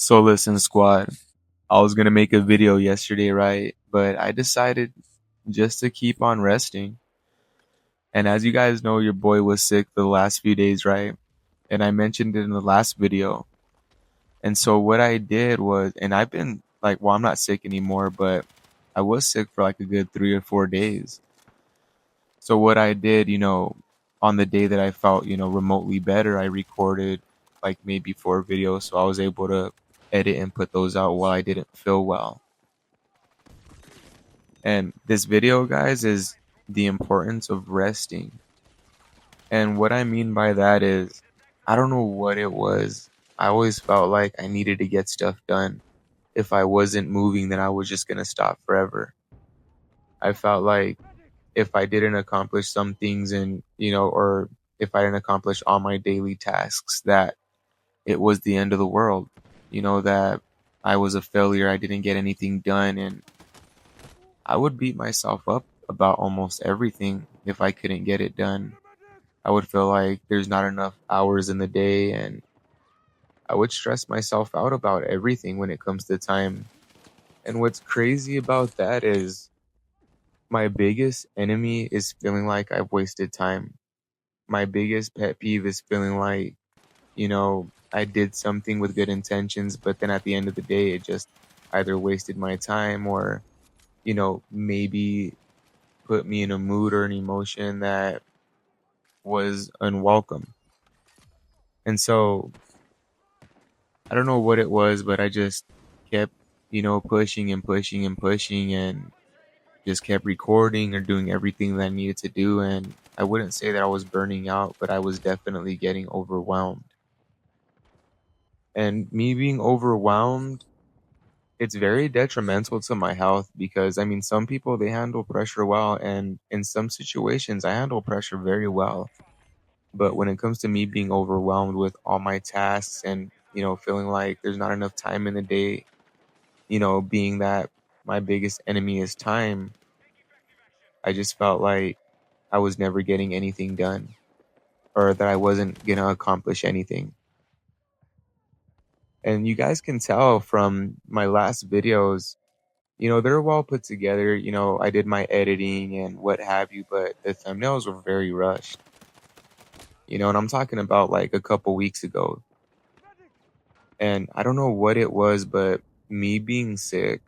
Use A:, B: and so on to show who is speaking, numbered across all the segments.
A: So listen, squad. I was gonna make a video yesterday, right? But I decided just to keep on resting. And as you guys know, your boy was sick the last few days, right? And I mentioned it in the last video. And so what I did was, and I've been like, well, I'm not sick anymore, but I was sick for like a good 3 or 4 days. So what I did, on the day that I felt, remotely better, I recorded like maybe 4 videos. So I was able to edit and put those out while I didn't feel well. And this video, guys, is the importance of resting. And what I mean by that is, I don't know what it was. I always felt like I needed to get stuff done. If I wasn't moving, then I was just going to stop forever. I felt like if I didn't accomplish some things or if I didn't accomplish all my daily tasks, that it was the end of the world. That I was a failure. I didn't get anything done. And I would beat myself up about almost everything if I couldn't get it done. I would feel like there's not enough hours in the day, and I would stress myself out about everything when it comes to time. And what's crazy about that is my biggest enemy is feeling like I've wasted time. My biggest pet peeve is feeling like, I did something with good intentions, but then at the end of the day, it just either wasted my time or, maybe put me in a mood or an emotion that was unwelcome. And so I don't know what it was, but I just kept, pushing and pushing and pushing and just kept recording or doing everything that I needed to do. And I wouldn't say that I was burning out, but I was definitely getting overwhelmed. And me being overwhelmed, it's very detrimental to my health because I mean, some people they handle pressure well, and in some situations, I handle pressure very well. But when it comes to me being overwhelmed with all my tasks and, feeling like there's not enough time in the day, being that my biggest enemy is time, I just felt like I was never getting anything done or that I wasn't going to accomplish anything. And you guys can tell from my last videos, they're well put together. I did my editing and what have you, but the thumbnails were very rushed, and I'm talking about like a couple weeks ago. And I don't know what it was, but me being sick,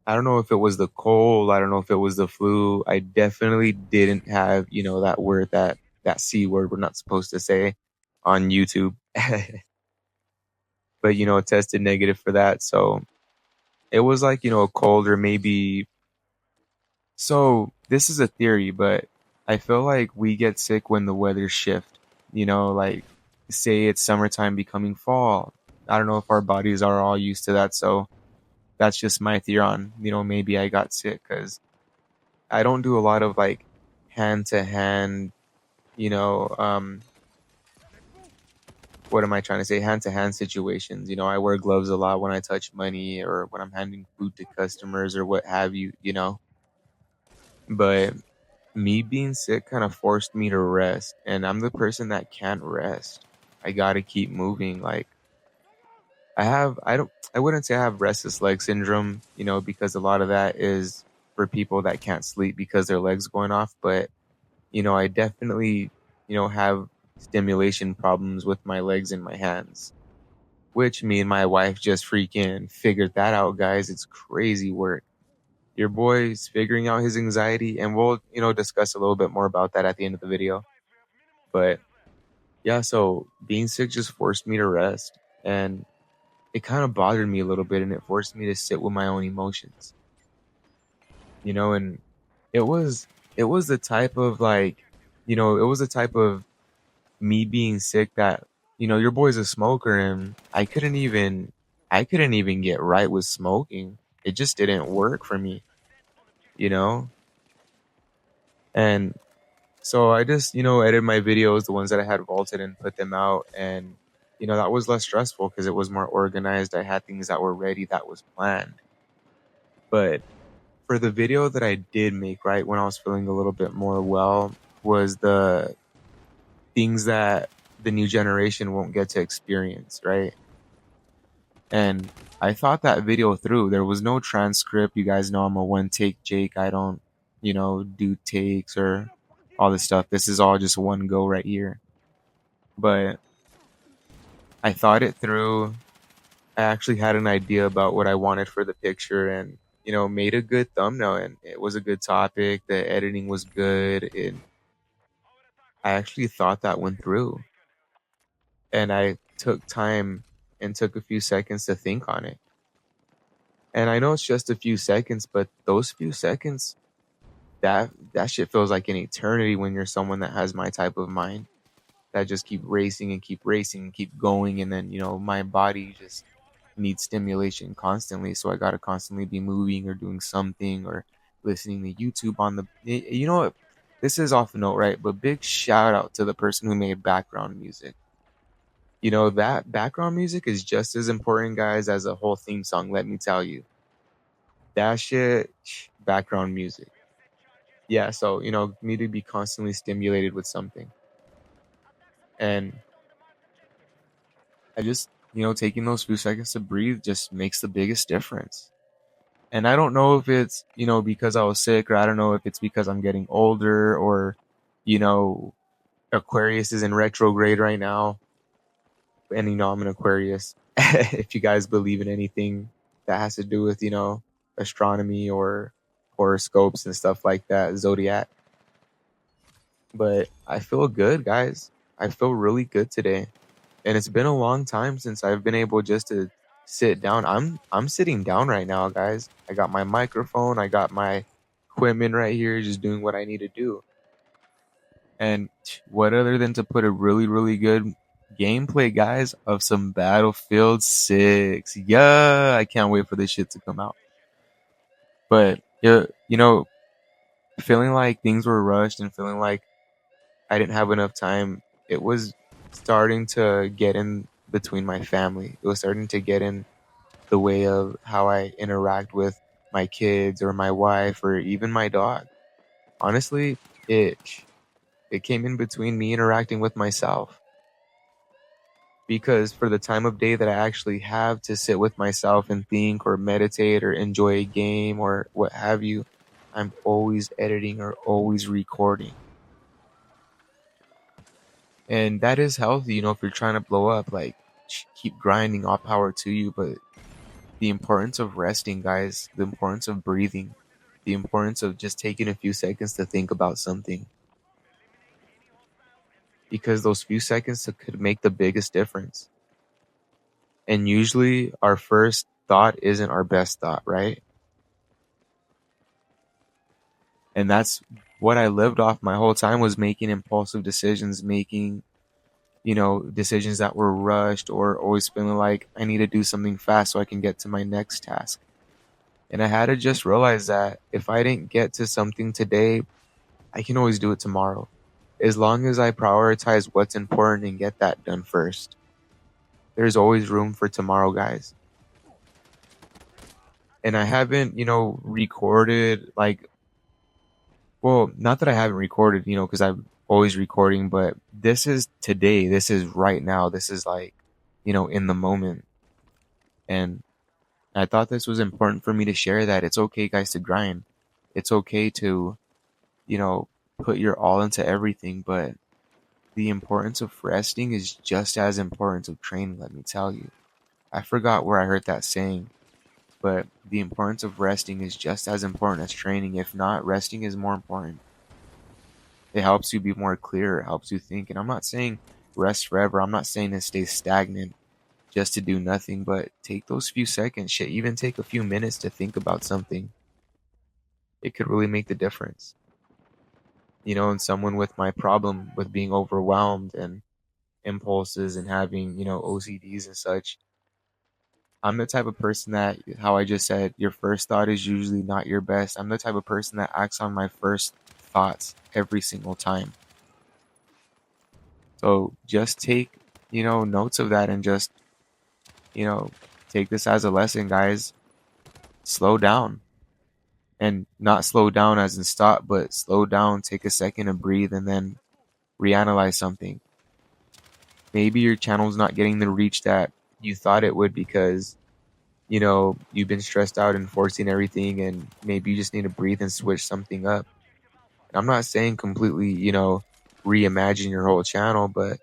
A: I don't know if it was the cold, I don't know if it was the flu. I definitely didn't have, that word that C word we're not supposed to say on YouTube. But it tested negative for that. So it was like, a cold or maybe. So this is a theory, but I feel like we get sick when the weather shift, like say it's summertime becoming fall. I don't know if our bodies are all used to that. So that's just my theory on, maybe I got sick because I don't do a lot of like hand to hand, you know, um, what am I trying to say? Hand to hand situations. I wear gloves a lot when I touch money or when I'm handing food to customers or what have you. But me being sick kind of forced me to rest, and I'm the person that can't rest. I gotta keep moving. Like I wouldn't say I have restless leg syndrome, because a lot of that is for people that can't sleep because their legs going off. But, I definitely, have stimulation problems with my legs and my hands, which me and my wife just freaking figured that out, guys. It's crazy work. Your boy's figuring out his anxiety, and we'll, discuss a little bit more about that at the end of the video. But yeah, so being sick just forced me to rest. And it kind of bothered me a little bit, and it forced me to sit with my own emotions, and it was it was the type of like, it was the type of me being sick that, your boy's a smoker, and I couldn't even get right with smoking. It just didn't work for me, you know? And so I just, edited my videos, the ones that I had vaulted, and put them out. And, that was less stressful because it was more organized. I had things that were ready, that was planned. But for the video that I did make, right, when I was feeling a little bit more well, was the things that the new generation won't get to experience, right? And I thought that video through. There was no transcript. You guys know I'm a one take Jake. I don't, do takes or all this stuff. This is all just one go right here. But I thought it through. I actually had an idea about what I wanted for the picture and, made a good thumbnail, and it was a good topic. The editing was good. And I actually thought that went through. And I took time and took a few seconds to think on it. And I know it's just a few seconds, but those few seconds, that shit feels like an eternity when you're someone that has my type of mind that just keep racing and keep going. And then, my body just needs stimulation constantly. So I got to constantly be moving or doing something or listening to YouTube on the, you know what? This is off note, right? But big shout out to the person who made background music. That background music is just as important, guys, as a whole theme song. Let me tell you, that shit, background music. Yeah. So, need to be constantly stimulated with something. And I just, taking those few seconds to breathe just makes the biggest difference. And I don't know if it's, because I was sick, or I don't know if it's because I'm getting older, or, you know, Aquarius is in retrograde right now. And, I'm an Aquarius. If you guys believe in anything that has to do with, astronomy or horoscopes and stuff like that, zodiac. But I feel good, guys. I feel really good today. And it's been a long time since I've been able just to sit down. I'm sitting down right now, guys. I got my microphone, I got my equipment right here, just doing what I need to do. And what other than to put a really, really good gameplay, guys, of some Battlefield 6. Yeah, I can't wait for this shit to come out. But yeah, feeling like things were rushed and feeling like I didn't have enough time, it was starting to get in between my family. It was starting to get in the way of how I interact with my kids or my wife or even my dog. Honestly, it came in between me interacting with myself. Because for the time of day that I actually have to sit with myself and think or meditate or enjoy a game or what have you, I'm always editing or always recording. And that is healthy, if you're trying to blow up, like, keep grinding, all power to you. But the importance of resting, guys, the importance of breathing, the importance of just taking a few seconds to think about something. Because those few seconds could make the biggest difference. And usually our first thought isn't our best thought, right? And that's what I lived off my whole time, was making impulsive decisions, making, decisions that were rushed, or always feeling like I need to do something fast so I can get to my next task. And I had to just realize that if I didn't get to something today, I can always do it tomorrow. As long as I prioritize what's important and get that done first. There's always room for tomorrow, guys. And I haven't, recorded, like, well, not that I haven't recorded, because I'm always recording, but this is today. This is right now. This is like, in the moment. And I thought this was important for me to share, that it's okay, guys, to grind. It's okay to, put your all into everything, but the importance of resting is just as important of training, let me tell you. I forgot where I heard that saying, but the importance of resting is just as important as training. If not, resting is more important. It helps you be more clear. It helps you think. And I'm not saying rest forever. I'm not saying to stay stagnant just to do nothing, but take those few seconds, shit, even take a few minutes to think about something. It could really make the difference. And someone with my problem with being overwhelmed and impulses and having, OCDs and such, I'm the type of person that, how I just said, your first thought is usually not your best. I'm the type of person that acts on my first thoughts every single time. So just take, notes of that and just, take this as a lesson, guys. Slow down. And not slow down as in stop, but slow down, take a second and breathe, and then reanalyze something. Maybe your channel's not getting the reach that you thought it would because you've been stressed out and forcing everything, and maybe you just need to breathe and switch something up. And I'm not saying completely, reimagine your whole channel, but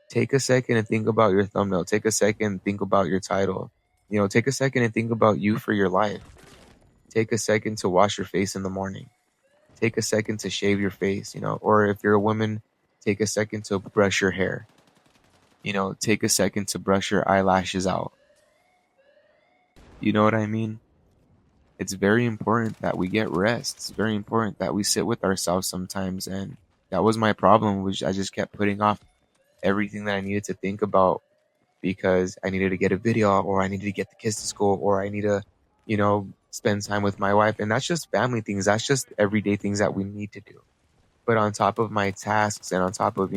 A: take a second and think about your thumbnail. Take a second and think about your title. Take a second and think about you for your life. Take a second to wash your face in the morning. Take a second to shave your face, or if you're a woman, take a second to brush your hair. Take a second to brush your eyelashes out. You know what I mean? It's very important that we get rest. It's very important that we sit with ourselves sometimes. And that was my problem, which I just kept putting off everything that I needed to think about because I needed to get a video out, or I needed to get the kids to school, or I need to, spend time with my wife. And that's just family things. That's just everyday things that we need to do. But on top of my tasks and on top of,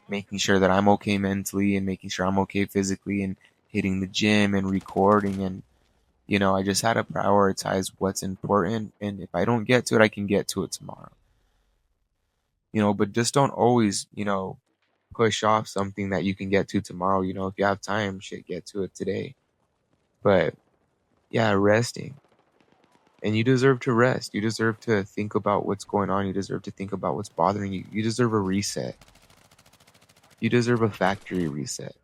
A: making sure that I'm okay mentally and making sure I'm okay physically and hitting the gym and recording and, I just had to prioritize what's important. And if I don't get to it, I can get to it tomorrow. But just don't always, push off something that you can get to tomorrow. If you have time, shit, get to it today. But yeah, resting. And you deserve to rest. You deserve to think about what's going on. You deserve to think about what's bothering you. You deserve a reset. You deserve a factory reset.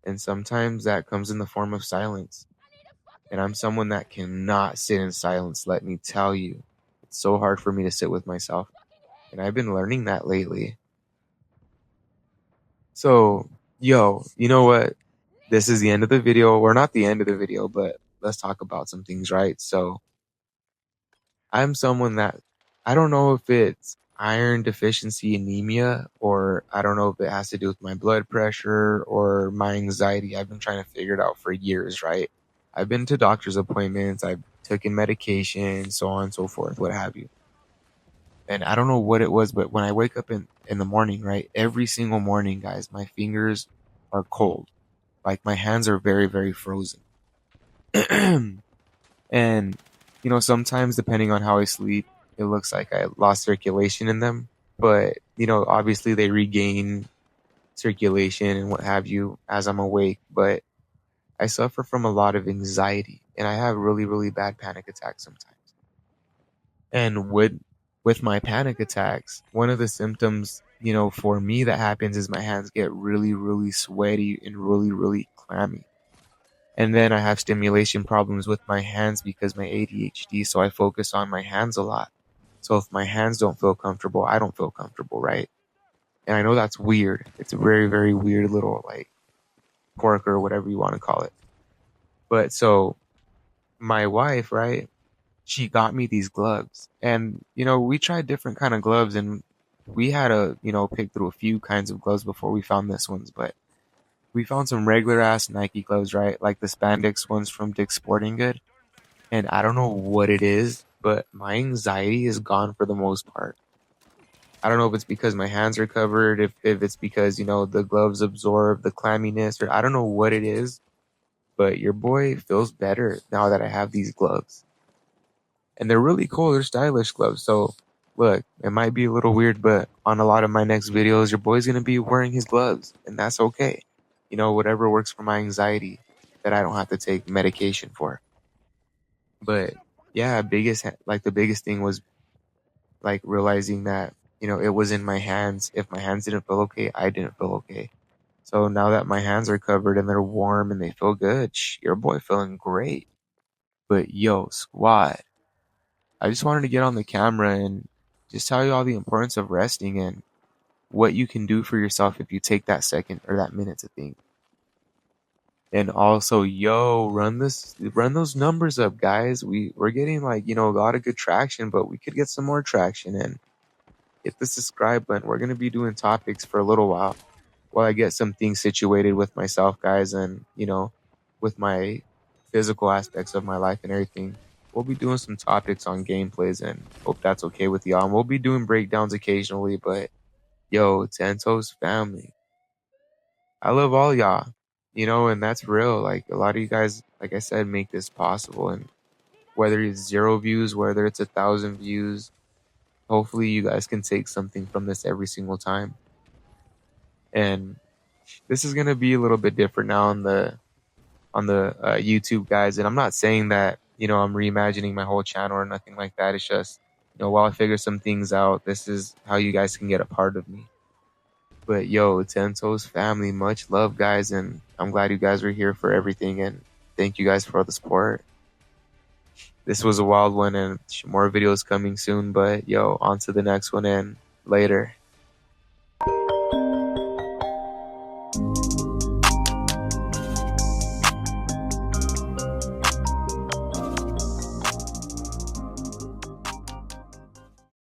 A: And sometimes that comes in the form of silence. And I'm someone that cannot sit in silence, let me tell you. It's so hard for me to sit with myself. And I've been learning that lately. So, yo, you know what? This is the end of the video. Or not the end of the video, but let's talk about some things, right? So, I'm someone that I don't know if it's iron deficiency anemia, or I don't know if it has to do with my blood pressure or my anxiety. I've been trying to figure it out for years, right? I've been to doctor's appointments, I've taken medication, so on and so forth, what have you. And I don't know what it was, but when I wake up in the morning, right? Every single morning, guys, my fingers are cold. Like my hands are very, very frozen. And, sometimes depending on how I sleep, it looks like I lost circulation in them. But, obviously they regain circulation and what have you as I'm awake. But I suffer from a lot of anxiety and I have really, really bad panic attacks sometimes. And with my panic attacks, one of the symptoms, for me that happens is my hands get really, really sweaty and really, really clammy. And then I have stimulation problems with my hands because my ADHD, so I focus on my hands a lot. So if my hands don't feel comfortable, I don't feel comfortable, right? And I know that's weird. It's a very, very weird little like quirk or whatever you want to call it. But so my wife, right? She got me these gloves. And, we tried different kind of gloves and we had to, pick through a few kinds of gloves before we found this ones, but we found some regular ass Nike gloves, right? Like the spandex ones from Dick's Sporting Good. And I don't know what it is, but my anxiety is gone for the most part. I don't know if it's because my hands are covered, if it's because, the gloves absorb the clamminess, or I don't know what it is, but your boy feels better now that I have these gloves. And they're really cool. They're stylish gloves. So look, it might be a little weird, but on a lot of my next videos, your boy's going to be wearing his gloves and that's okay. Whatever works for my anxiety that I don't have to take medication for. But yeah, the biggest thing was like realizing that, it was in my hands. If my hands didn't feel okay, I didn't feel okay. So now that my hands are covered and they're warm and they feel good, your boy feeling great. But yo, squad, I just wanted to get on the camera and just tell you all the importance of resting and what you can do for yourself if you take that second or that minute to think. And also, yo, run those numbers up, guys. We're getting like, a lot of good traction, but we could get some more traction and hit the subscribe button. We're gonna be doing topics for a little while I get some things situated with myself, guys, and with my physical aspects of my life and everything. We'll be doing some topics on gameplays and hope that's okay with y'all. And we'll be doing breakdowns occasionally, but yo, Tento's family. I love all y'all, and that's real. Like a lot of you guys, like I said, make this possible. And whether it's 0 views, whether it's 1,000 views, hopefully you guys can take something from this every single time. And this is gonna be a little bit different now on the YouTube guys. And I'm not saying that, I'm reimagining my whole channel or nothing like that. It's just, while I figure some things out, this is how you guys can get a part of me. But yo, Tento's family, much love, guys. And I'm glad you guys were here for everything. And thank you guys for all the support. This was a wild one, and more videos coming soon. But yo, on to the next one, and later.